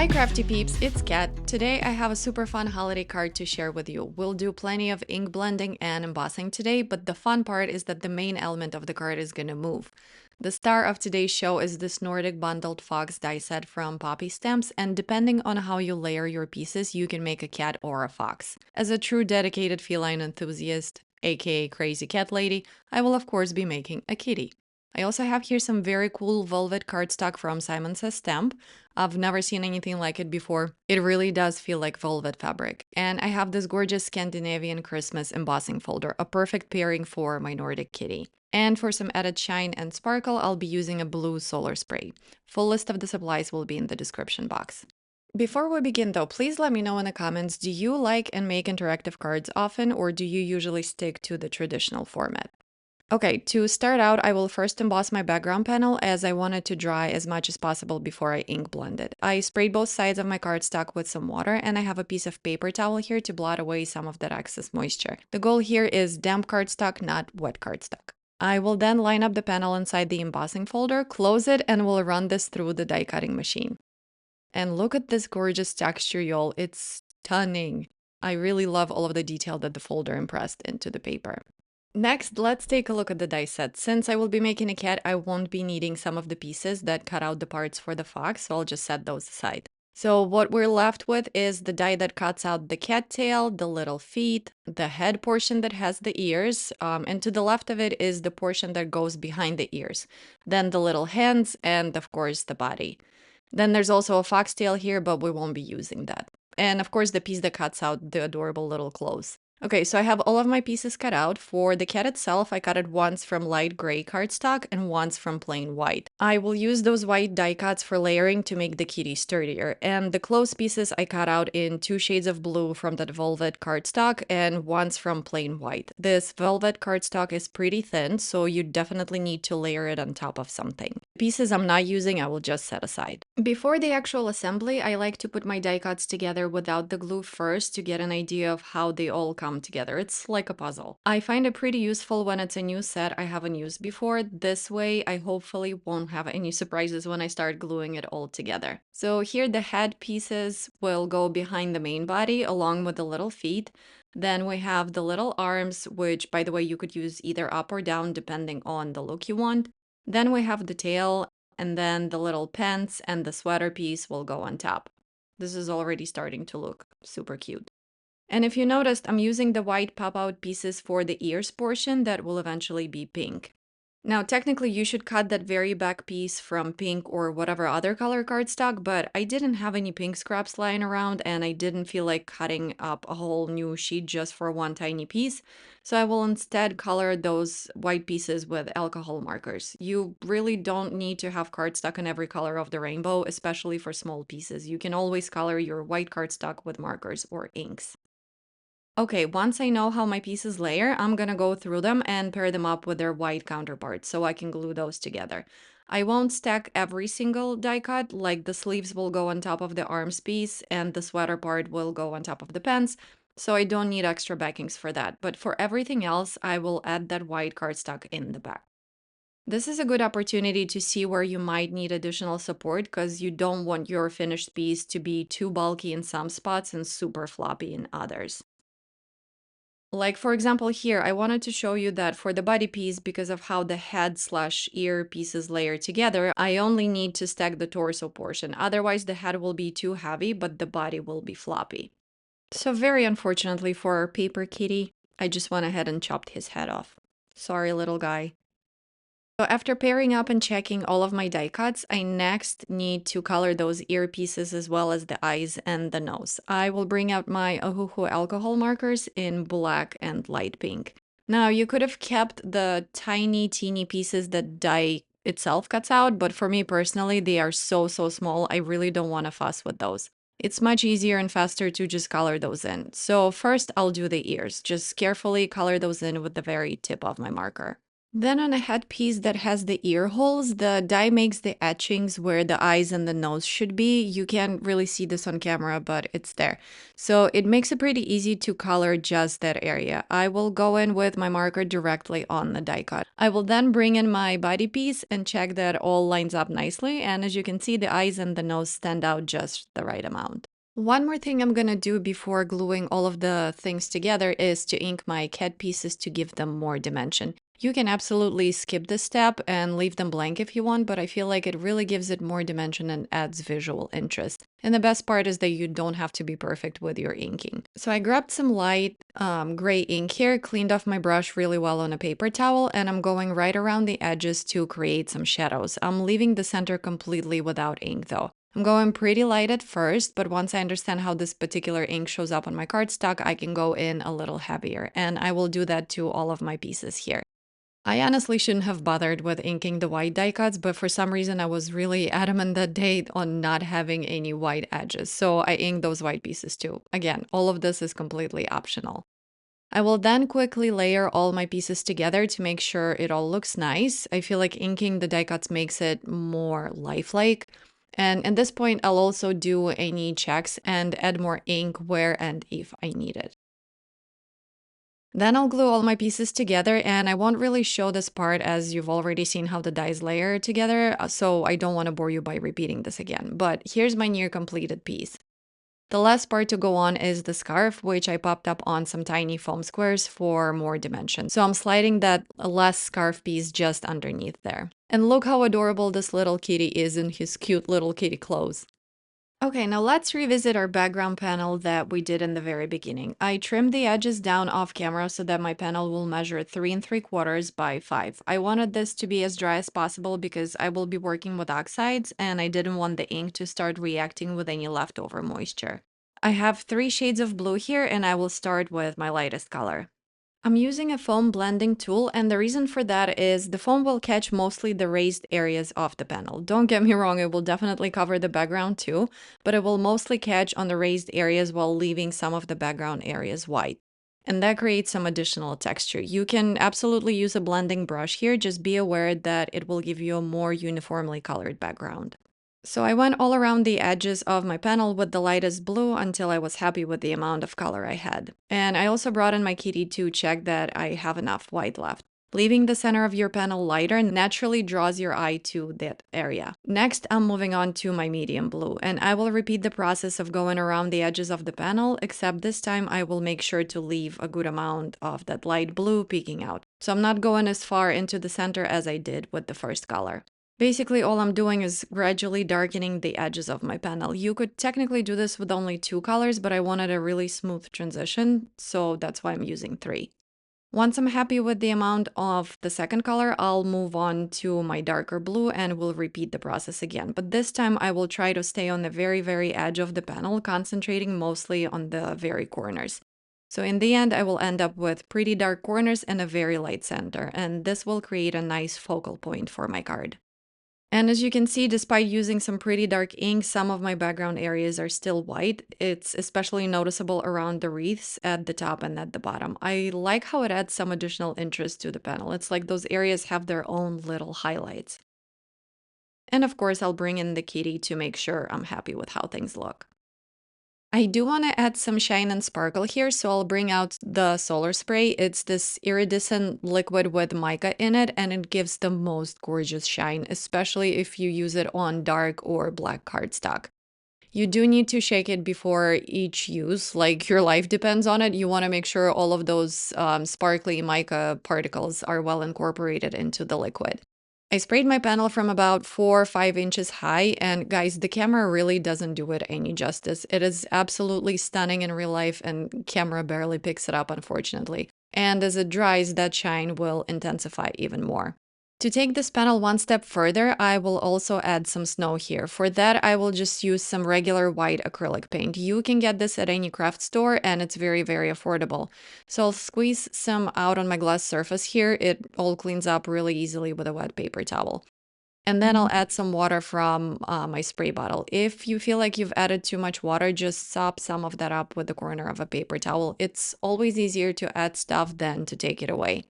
Hi crafty peeps, it's Kat. Today I have a super fun holiday card to share with you. We'll do plenty of ink blending and embossing today, but the fun part is that the main element of the card is gonna move. The star of today's show is this Nordic bundled fox die set from Poppy Stamps, and depending on how you layer your pieces, you can make a cat or a fox. As a true dedicated feline enthusiast, aka crazy cat lady, I will of course be making a kitty. I also have here some very cool velvet cardstock from Simon Says Stamp. I've never seen anything like it before. It really does feel like velvet fabric. And I have this gorgeous Scandinavian Christmas embossing folder, a perfect pairing for my Nordic kitty. And for some added shine and sparkle, I'll be using a blue solar spray. Full list of the supplies will be in the description box. Before we begin though, please let me know in the comments, do you like and make interactive cards often, or do you usually stick to the traditional format? Okay, to start out, I will first emboss my background panel as I want it to dry as much as possible before I ink blend it. I sprayed both sides of my cardstock with some water, and I have a piece of paper towel here to blot away some of that excess moisture. The goal here is damp cardstock, not wet cardstock. I will then line up the panel inside the embossing folder, close it, and will run this through the die cutting machine. And look at this gorgeous texture, y'all. It's stunning. I really love all of the detail that the folder impressed into the paper. Next, let's take a look at the die set. Since I will be making a cat, I won't be needing some of the pieces that cut out the parts for the fox, so I'll just set those aside. So what we're left with is the die that cuts out the cat tail, the little feet, the head portion that has the ears, and to the left of it is the portion that goes behind the ears. Then the little hands, and of course the body. Then there's also a foxtail here, but we won't be using that. And of course the piece that cuts out the adorable little claws. Okay, so I have all of my pieces cut out. For the cat itself, I cut it once from light gray cardstock and once from plain white. I will use those white die cuts for layering to make the kitty sturdier. And the clothes pieces I cut out in 2 shades of blue from that velvet cardstock and once from plain white. This velvet cardstock is pretty thin, so you definitely need to layer it on top of something. Pieces I'm not using, I will just set aside. Before the actual assembly, I like to put my die cuts together without the glue first to get an idea of how they all come together. It's like a puzzle. I find it pretty useful when it's a new set I haven't used before. This way, I hopefully won't have any surprises when I start gluing it all together. So here the head pieces will go behind the main body along with the little feet. Then we have the little arms, which by the way, you could use either up or down depending on the look you want. Then we have the tail, and then the little pants and the sweater piece will go on top. This is already starting to look super cute. And if you noticed, I'm using the white pop-out pieces for the ears portion that will eventually be pink. Now, technically, you should cut that very back piece from pink or whatever other color cardstock, but I didn't have any pink scraps lying around and I didn't feel like cutting up a whole new sheet just for one tiny piece, so I will instead color those white pieces with alcohol markers. You really don't need to have cardstock in every color of the rainbow, especially for small pieces. You can always color your white cardstock with markers or inks. Okay, once I know how my pieces layer, I'm gonna go through them and pair them up with their white counterparts so I can glue those together. I won't stack every single die cut, like the sleeves will go on top of the arms piece and the sweater part will go on top of the pants, so I don't need extra backings for that. But for everything else, I will add that white cardstock in the back. This is a good opportunity to see where you might need additional support because you don't want your finished piece to be too bulky in some spots and super floppy in others. Like for example here, I wanted to show you that for the body piece, because of how the head/ear pieces layer together, I only need to stack the torso portion. Otherwise the head will be too heavy, but the body will be floppy. So very unfortunately for our paper kitty, I just went ahead and chopped his head off. Sorry, little guy. So after pairing up and checking all of my die cuts, I next need to color those ear pieces as well as the eyes and the nose. I will bring out my Ohuhu alcohol markers in black and light pink. Now you could have kept the tiny teeny pieces that die itself cuts out, but for me personally, they are so small, I really don't want to fuss with those. It's much easier and faster to just color those in. So first I'll do the ears. Just carefully color those in with the very tip of my marker. Then on a headpiece that has the ear holes, the dye makes the etchings where the eyes and the nose should be. You can't really see this on camera, but it's there. So it makes it pretty easy to color just that area. I will go in with my marker directly on the die cut. I will then bring in my body piece and check that all lines up nicely. And as you can see, the eyes and the nose stand out just the right amount. One more thing I'm gonna do before gluing all of the things together is to ink my cat pieces to give them more dimension. You can absolutely skip this step and leave them blank if you want, but I feel like it really gives it more dimension and adds visual interest. And the best part is that you don't have to be perfect with your inking. So I grabbed some light gray ink here, cleaned off my brush really well on a paper towel, and I'm going right around the edges to create some shadows. I'm leaving the center completely without ink though. I'm going pretty light at first, but once I understand how this particular ink shows up on my cardstock, I can go in a little heavier, and I will do that to all of my pieces here. I honestly shouldn't have bothered with inking the white die cuts, but for some reason I was really adamant that day on not having any white edges, so I inked those white pieces too. Again, all of this is completely optional. I will then quickly layer all my pieces together to make sure it all looks nice. I feel like inking the die cuts makes it more lifelike. And at this point, I'll also do any checks and add more ink where and if I need it. Then I'll glue all my pieces together, and I won't really show this part as you've already seen how the dies layer together, so I don't want to bore you by repeating this again. But here's my near completed piece. The last part to go on is the scarf, which I popped up on some tiny foam squares for more dimension. So I'm sliding that last scarf piece just underneath there. And look how adorable this little kitty is in his cute little kitty clothes. Okay, now let's revisit our background panel that we did in the very beginning. I trimmed the edges down off camera so that my panel will measure 3 3/4 by 5. I wanted this to be as dry as possible because I will be working with oxides and I didn't want the ink to start reacting with any leftover moisture. I have 3 shades of blue here and I will start with my lightest color. I'm using a foam blending tool, and the reason for that is the foam will catch mostly the raised areas of the panel. Don't get me wrong, it will definitely cover the background too, but it will mostly catch on the raised areas while leaving some of the background areas white. And that creates some additional texture. You can absolutely use a blending brush here, just be aware that it will give you a more uniformly colored background. So I went all around the edges of my panel with the lightest blue until I was happy with the amount of color I had. And I also brought in my kitty to check that I have enough white left. Leaving the center of your panel lighter naturally draws your eye to that area. Next, I'm moving on to my medium blue, and I will repeat the process of going around the edges of the panel, except this time I will make sure to leave a good amount of that light blue peeking out. So I'm not going as far into the center as I did with the first color. Basically, all I'm doing is gradually darkening the edges of my panel. You could technically do this with only 2 colors, but I wanted a really smooth transition, so that's why I'm using 3. Once I'm happy with the amount of the second color, I'll move on to my darker blue and we'll repeat the process again. But this time I will try to stay on the very edge of the panel, concentrating mostly on the very corners. So in the end, I will end up with pretty dark corners and a very light center, and this will create a nice focal point for my card. And as you can see, despite using some pretty dark ink, some of my background areas are still white. It's especially noticeable around the wreaths at the top and at the bottom. I like how it adds some additional interest to the panel. It's like those areas have their own little highlights. And of course, I'll bring in the kitty to make sure I'm happy with how things look. I do want to add some shine and sparkle here, so I'll bring out the solar spray. It's this iridescent liquid with mica in it, and it gives the most gorgeous shine, especially if you use it on dark or black cardstock. You do need to shake it before each use, like your life depends on it. You want to make sure all of those sparkly mica particles are well incorporated into the liquid. I sprayed my panel from about 4 or 5 inches high, and guys, the camera really doesn't do it any justice. It is absolutely stunning in real life, and camera barely picks it up, unfortunately. And as it dries, that shine will intensify even more. To take this panel one step further, I will also add some snow here. For that, I will just use some regular white acrylic paint. You can get this at any craft store and it's very affordable. So I'll squeeze some out on my glass surface here. It all cleans up really easily with a wet paper towel. And then I'll add some water from my spray bottle. If you feel like you've added too much water, just sop some of that up with the corner of a paper towel. It's always easier to add stuff than to take it away.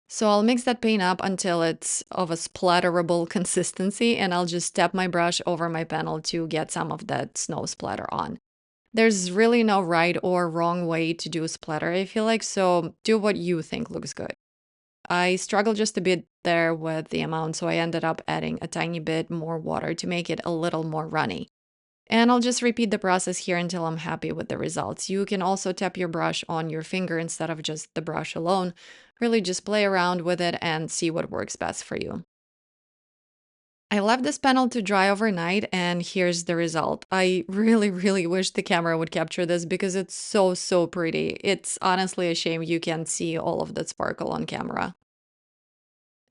So I'll mix that paint up until it's of a splatterable consistency, and I'll just tap my brush over my panel to get some of that snow splatter on. There's really no right or wrong way to do splatter, I feel like, so do what you think looks good. I struggled just a bit there with the amount, so I ended up adding a tiny bit more water to make it a little more runny. And I'll just repeat the process here until I'm happy with the results. You can also tap your brush on your finger instead of just the brush alone. Really just play around with it and see what works best for you. I left this panel to dry overnight, and here's the result. I really, really wish the camera would capture this because it's so, so pretty. It's honestly a shame you can't see all of that sparkle on camera.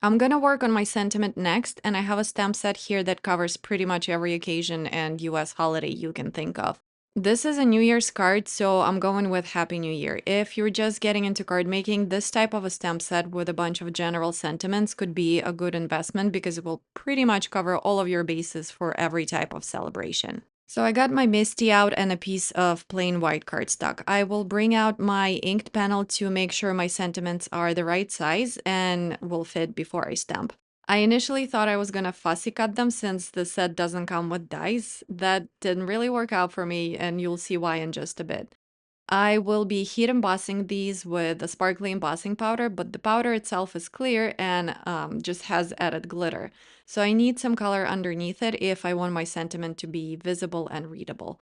I'm gonna work on my sentiment next, and I have a stamp set here that covers pretty much every occasion and US holiday you can think of. This is a New Year's card, so I'm going with Happy New Year. If you're just getting into card making, this type of a stamp set with a bunch of general sentiments could be a good investment because it will pretty much cover all of your bases for every type of celebration. So I got my MISTI out and a piece of plain white cardstock. I will bring out my inked panel to make sure my sentiments are the right size and will fit before I stamp. I initially thought I was gonna fussy cut them since the set doesn't come with dies. That didn't really work out for me, and you'll see why in just a bit. I will be heat embossing these with a sparkly embossing powder, but the powder itself is clear and just has added glitter. So I need some color underneath it if I want my sentiment to be visible and readable.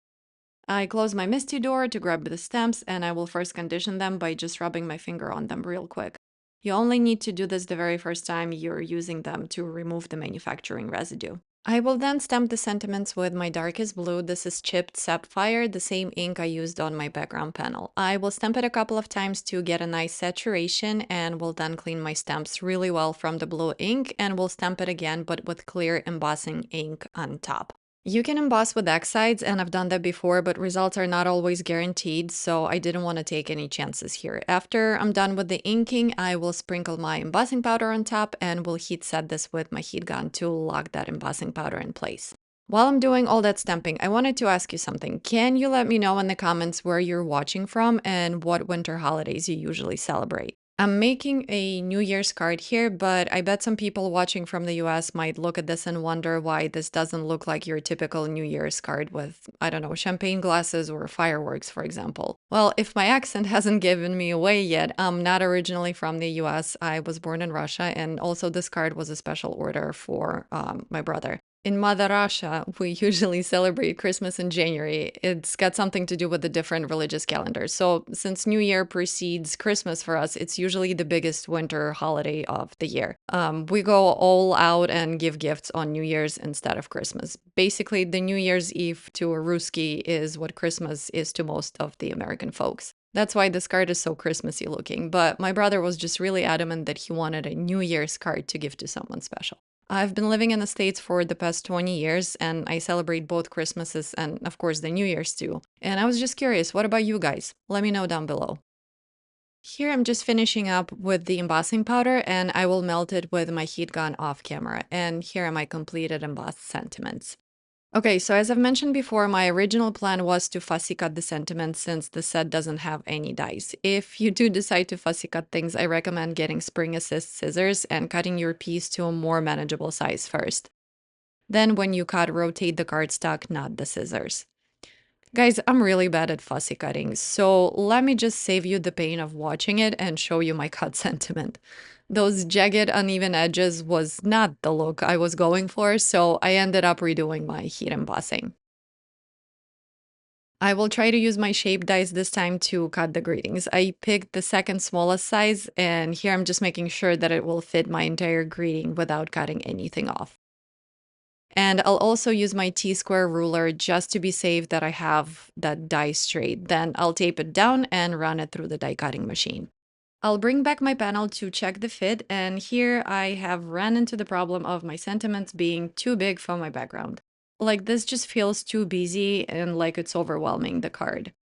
I close my MISTI door to grab the stamps, and I will first condition them by just rubbing my finger on them real quick. You only need to do this the very first time you're using them to remove the manufacturing residue. I will then stamp the sentiments with my darkest blue. This is chipped sapphire, the same ink I used on my background panel. I will stamp it a couple of times to get a nice saturation, and will then clean my stamps really well from the blue ink, and will stamp it again but with clear embossing ink on top. You can emboss with X sides, and I've done that before, but results are not always guaranteed, so I didn't want to take any chances here. After I'm done with the inking, I will sprinkle my embossing powder on top and will heat set this with my heat gun to lock that embossing powder in place. While I'm doing all that stamping, I wanted to ask you something. Can you let me know in the comments where you're watching from and what winter holidays you usually celebrate? I'm making a New Year's card here, but I bet some people watching from the US might look at this and wonder why this doesn't look like your typical New Year's card with, I don't know, champagne glasses or fireworks, for example. Well, if my accent hasn't given me away yet, I'm not originally from the US. I was born in Russia, and also this card was a special order for my brother. In Mother Russia, we usually celebrate Christmas in January. It's got something to do with the different religious calendars. So, since New Year precedes Christmas for us, it's usually the biggest winter holiday of the year. We go all out and give gifts on New Year's instead of Christmas. Basically, the New Year's Eve to a Ruski is what Christmas is to most of the American folks. That's why this card is so Christmassy looking, but my brother was just really adamant that he wanted a New Year's card to give to someone special. I've been living in the States for the past 20 years, and I celebrate both Christmases and, of course, the New Year's too. And I was just curious, what about you guys? Let me know down below. Here I'm just finishing up with the embossing powder, and I will melt it with my heat gun off camera. And here are my completed embossed sentiments. Okay, so as I've mentioned before, my original plan was to fussy cut the sentiments since the set doesn't have any dies. If you do decide to fussy cut things, I recommend getting spring assist scissors and cutting your piece to a more manageable size first. Then when you cut, rotate the cardstock, not the scissors. Guys, I'm really bad at fussy cutting, so let me just save you the pain of watching it and show you my cut sentiment. Those jagged, uneven edges was not the look I was going for, so I ended up redoing my heat embossing. I will try to use my shape dies this time to cut the greetings. I picked the second smallest size, and here I'm just making sure that it will fit my entire greeting without cutting anything off. And I'll also use my T-square ruler just to be safe that I have that die straight. Then I'll tape it down and run it through the die cutting machine. I'll bring back my panel to check the fit, and here I have ran into the problem of my sentiments being too big for my background. Like, this just feels too busy and like it's overwhelming the card.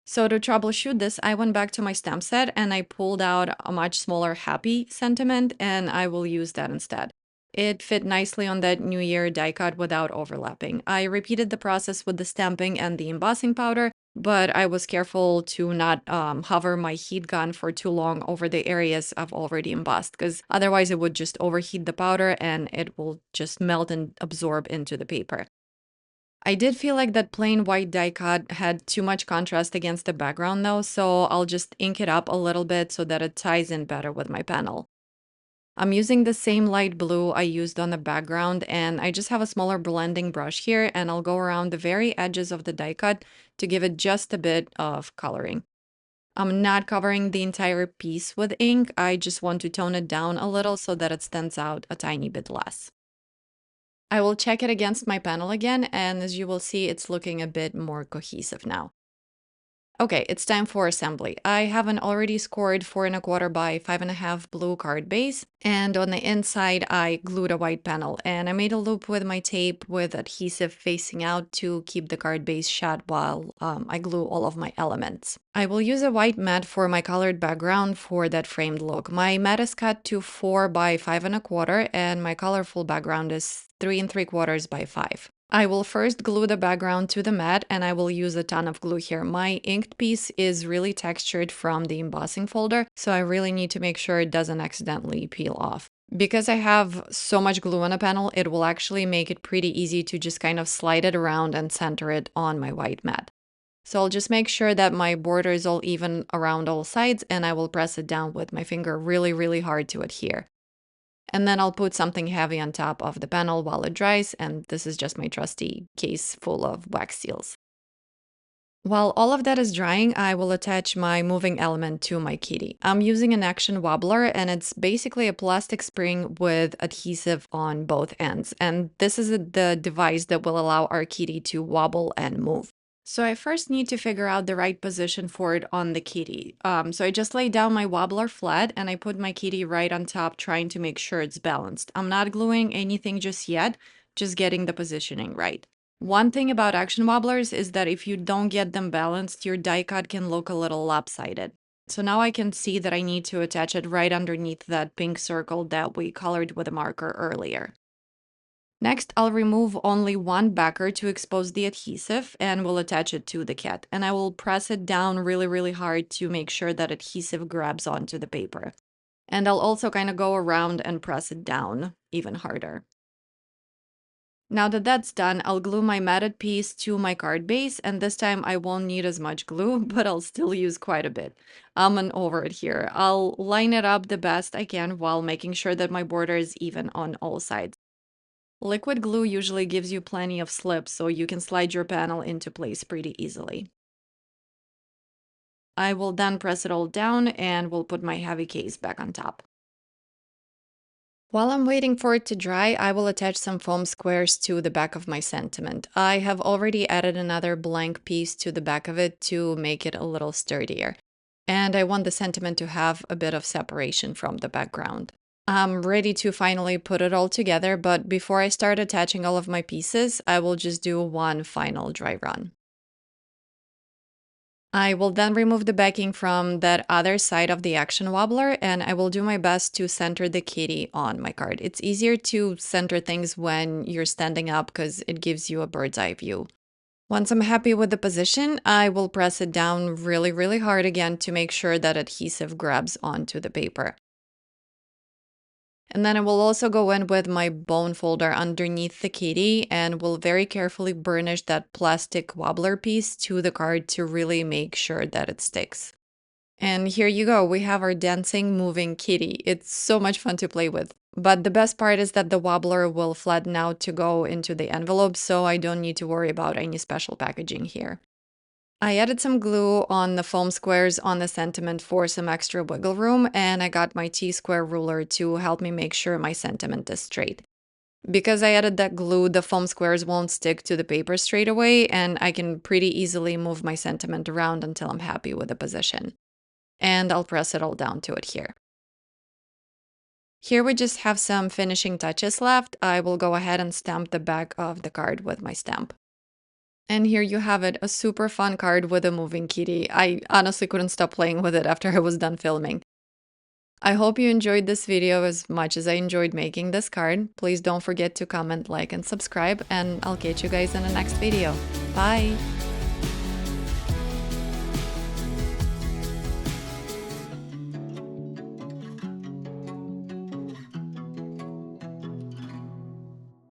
So to troubleshoot this, I went back to my stamp set and I pulled out a much smaller happy sentiment, and I will use that instead. It fit nicely on that New Year die cut without overlapping. I repeated the process with the stamping and the embossing powder, but I was careful to not hover my heat gun for too long over the areas I've already embossed, because otherwise it would just overheat the powder and it will just melt and absorb into the paper. I did feel like that plain white die cut had too much contrast against the background though, so I'll just ink it up a little bit so that it ties in better with my panel. I'm using the same light blue I used on the background, and I just have a smaller blending brush here, and I'll go around the very edges of the die cut to give it just a bit of coloring. I'm not covering the entire piece with ink, I just want to tone it down a little so that it stands out a tiny bit less. I will check it against my panel again, and as you will see, it's looking a bit more cohesive now. Okay, it's time for assembly. I have an already scored 4¼ by 5½ blue card base, and on the inside I glued a white panel, and I made a loop with my tape with adhesive facing out to keep the card base shut while I glue all of my elements. I will use a white mat for my colored background for that framed look. My mat is cut to 4 by 5¼ and my colorful background is 3¾ by 5. I will first glue the background to the mat, and I will use a ton of glue here. My inked piece is really textured from the embossing folder, so I really need to make sure it doesn't accidentally peel off. Because I have so much glue on a panel, it will actually make it pretty easy to just kind of slide it around and center it on my white mat. So I'll just make sure that my border is all even around all sides, and I will press it down with my finger really, really hard to adhere. And then I'll put something heavy on top of the panel while it dries, and this is just my trusty case full of wax seals. While all of that is drying, I will attach my moving element to my kitty. I'm using an action wobbler, and it's basically a plastic spring with adhesive on both ends. And this is the device that will allow our kitty to wobble and move. So I first need to figure out the right position for it on the kitty. So I just laid down my wobbler flat and I put my kitty right on top, trying to make sure it's balanced. I'm not gluing anything just yet, just getting the positioning right. One thing about action wobblers is that if you don't get them balanced, your die cut can look a little lopsided. So now I can see that I need to attach it right underneath that pink circle that we colored with a marker earlier. Next, I'll remove only one backer to expose the adhesive and we'll attach it to the cat. And I will press it down really, really hard to make sure that adhesive grabs onto the paper. And I'll also kind of go around and press it down even harder. Now that that's done, I'll glue my matted piece to my card base, and this time I won't need as much glue, but I'll still use quite a bit. I'm an over it here. I'll line it up the best I can while making sure that my border is even on all sides. Liquid glue usually gives you plenty of slip, so you can slide your panel into place pretty easily. I will then press it all down and will put my heavy case back on top. While I'm waiting for it to dry, I will attach some foam squares to the back of my sentiment. I have already added another blank piece to the back of it to make it a little sturdier. And I want the sentiment to have a bit of separation from the background. I'm ready to finally put it all together, but before I start attaching all of my pieces, I will just do one final dry run. I will then remove the backing from that other side of the action wobbler, and I will do my best to center the kitty on my card. It's easier to center things when you're standing up because it gives you a bird's eye view. Once I'm happy with the position, I will press it down really, really hard again to make sure that adhesive grabs onto the paper. And then I will also go in with my bone folder underneath the kitty and will very carefully burnish that plastic wobbler piece to the card to really make sure that it sticks. And here you go, we have our dancing, moving kitty. It's so much fun to play with. But the best part is that the wobbler will flatten out to go into the envelope, so I don't need to worry about any special packaging here. I added some glue on the foam squares on the sentiment for some extra wiggle room, and I got my T-square ruler to help me make sure my sentiment is straight. Because I added that glue, the foam squares won't stick to the paper straight away, and I can pretty easily move my sentiment around until I'm happy with the position. And I'll press it all down to adhere. Here we just have some finishing touches left. I will go ahead and stamp the back of the card with my stamp. And here you have it, a super fun card with a moving kitty. I honestly couldn't stop playing with it after I was done filming. I hope you enjoyed this video as much as I enjoyed making this card. Please don't forget to comment, like, and subscribe, and I'll catch you guys in the next video. Bye!